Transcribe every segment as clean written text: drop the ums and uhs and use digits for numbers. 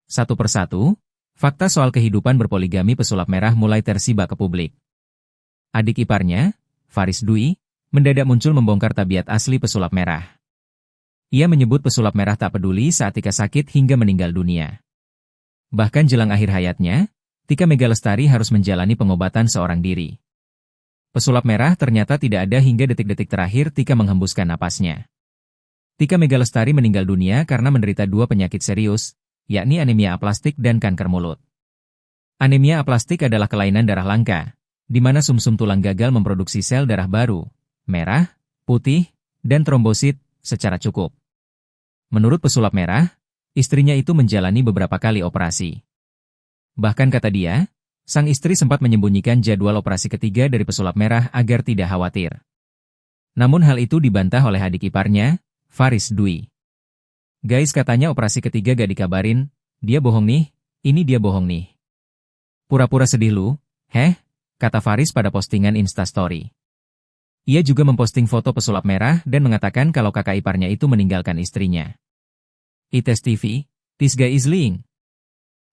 Satu persatu, fakta soal kehidupan berpoligami pesulap merah mulai tersiba ke publik. Adik iparnya, Faris Dwi, mendadak muncul membongkar tabiat asli pesulap merah. Ia menyebut pesulap merah tak peduli saat Tika sakit hingga meninggal dunia. Bahkan jelang akhir hayatnya, Tika Megalestari harus menjalani pengobatan seorang diri. Pesulap merah ternyata tidak ada hingga detik-detik terakhir Tika menghembuskan napasnya. Tika Megalestari meninggal dunia karena menderita dua penyakit serius, yakni anemia aplastik dan kanker mulut. Anemia aplastik adalah kelainan darah langka, di mana sumsum tulang gagal memproduksi sel darah baru, merah, putih, dan trombosit, secara cukup. Menurut pesulap merah, istrinya itu menjalani beberapa kali operasi. Bahkan kata dia, sang istri sempat menyembunyikan jadwal operasi ketiga dari pesulap merah agar tidak khawatir. Namun hal itu dibantah oleh adik iparnya, Faris Dwi. Guys, katanya operasi ketiga gak dikabarin, dia bohong nih, ini dia bohong nih. Pura-pura sedih lu, heh, kata Faris pada postingan Instastory. Ia juga memposting foto pesulap merah dan mengatakan kalau kakak iparnya itu meninggalkan istrinya. Ites TV, this guy is lying.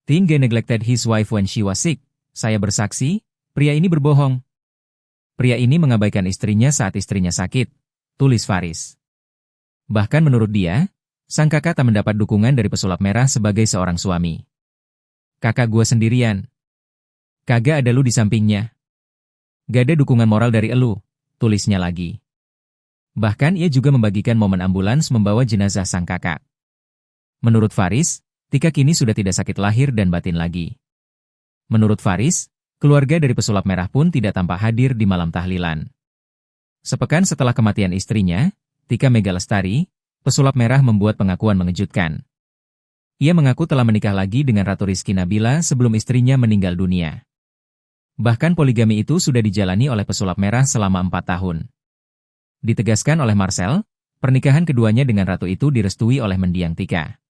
Think guy neglected his wife when she was sick. Saya bersaksi, pria ini berbohong. Pria ini mengabaikan istrinya saat istrinya sakit, tulis Faris. Bahkan menurut dia, sang kakak tak mendapat dukungan dari pesulap merah sebagai seorang suami. Kakak gua sendirian. Kagak ada lu di sampingnya. Gak ada dukungan moral dari elu, tulisnya lagi. Bahkan ia juga membagikan momen ambulans membawa jenazah sang kakak. Menurut Faris, Tika kini sudah tidak sakit lahir dan batin lagi. Menurut Faris, keluarga dari pesulap merah pun tidak tampak hadir di malam tahlilan. Sepekan setelah kematian istrinya, Tika Megalestari, pesulap merah membuat pengakuan mengejutkan. Ia mengaku telah menikah lagi dengan Ratu Rizky Nabila sebelum istrinya meninggal dunia. Bahkan poligami itu sudah dijalani oleh pesulap merah selama 4 tahun. Ditegaskan oleh Marcel, pernikahan keduanya dengan Ratu itu direstui oleh mendiang Tika.